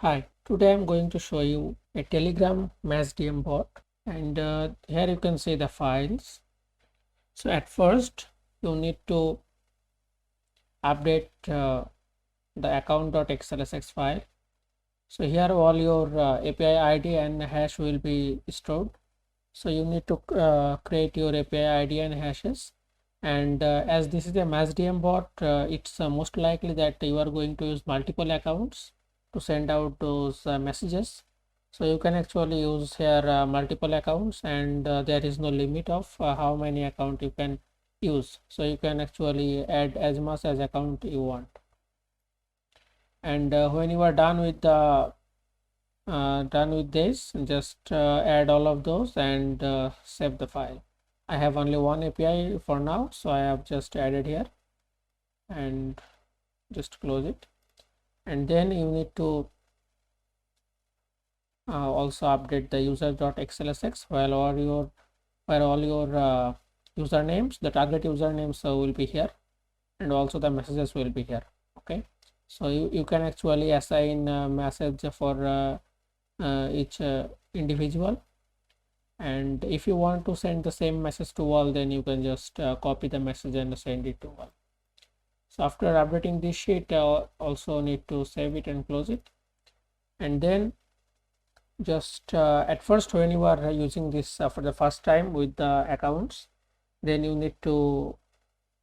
Hi, today I'm going to show you a Telegram MassDM bot, and here you can see the files. So at first you need to update the account.xlsx file. So here all your API ID and hash will be stored. So you need to create your API ID and hashes, and as this is a MassDM bot, it's most likely that you are going to use multiple accounts to send out those messages. So you can actually use here multiple accounts, and there is no limit of how many account you can use. So you can actually add as much as account you want. And when you are done with this, just add all of those and save the file. I have only one API for now, so I have just added here and just close it. And then you need to also update the user.xlsx where all your usernames, the target usernames will be here, and also the messages will be here. Okay, so you can actually assign a message for each individual, and if you want to send the same message to all, then you can just copy the message and send it to all. So after updating this sheet, also need to save it and close it. And then just at first, when you are using this for the first time with the accounts, then you need to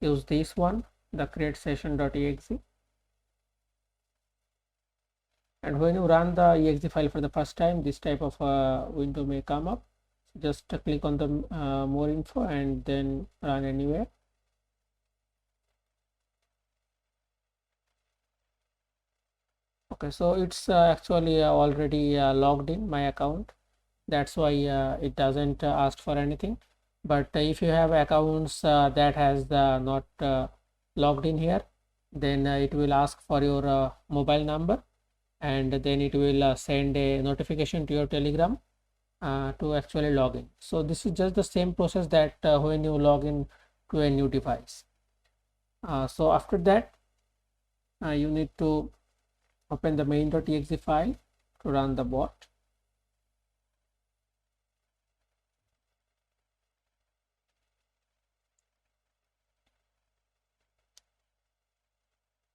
use this one, the create session.exe. And when you run the exe file for the first time, this type of window may come up. Just click on the more info and then run anywhere. Okay, so it's actually already logged in my account. That's why it doesn't ask for anything. But if you have accounts that has not logged in here, then it will ask for your mobile number, and then it will send a notification to your Telegram to actually log in. So this is just the same process that when you log in to a new device. So after that, you need to open the main.exe file to run the bot.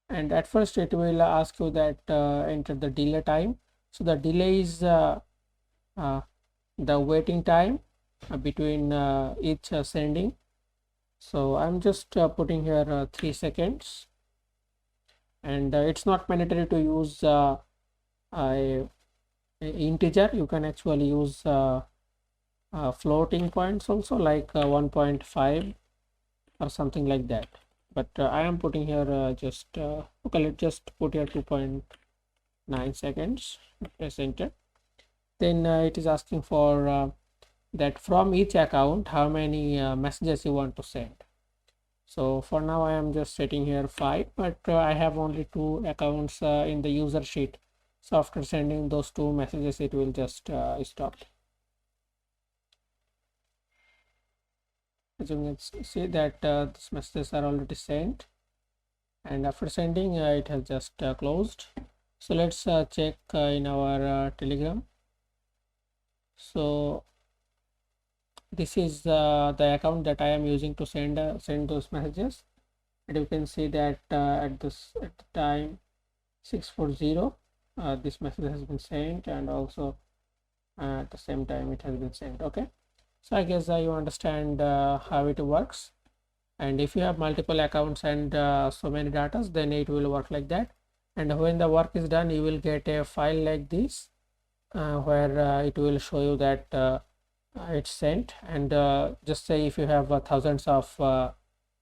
And at first it will ask you that enter the delay time. So the delay is the waiting time between each sending. So I'm just putting here 3 seconds, and it's not mandatory to use a integer. You can actually use floating points also, like 1.5 or something like that, but I am putting here just okay, let's just put here 2.9 seconds. Press enter. Then it is asking for that from each account how many messages you want to send. So for now I am just setting here 5, but I have only 2 accounts in the user sheet. So after sending those 2 messages, it will just stop. As you can see that these messages are already sent, and after sending it has just closed. So let's check in our Telegram. So this is the account that I am using to send those messages, and you can see that at the time 6:40 this message has been sent, and also at the same time it has been sent. Okay, so I guess you understand how it works. And if you have multiple accounts and so many data, then it will work like that. And when the work is done, you will get a file like this where it will show you that it's sent. And just say if you have thousands of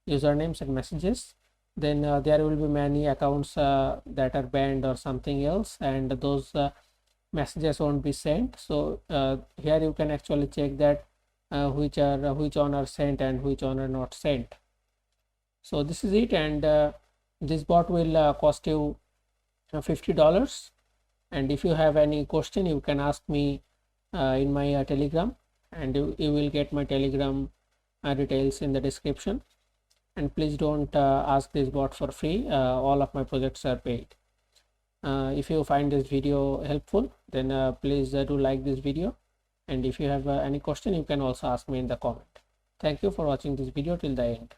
usernames and messages, then there will be many accounts that are banned or something else, and those messages won't be sent. So here you can actually check that which one are sent and which one are not sent. So this is it, and this bot will cost you $50. And if you have any question, you can ask me in my Telegram, and you will get my Telegram details in the description. And please don't ask this bot for free. All of my projects are paid. If you find this video helpful, then please do like this video, and if you have any question, you can also ask me in the comment. Thank you for watching this video till the end.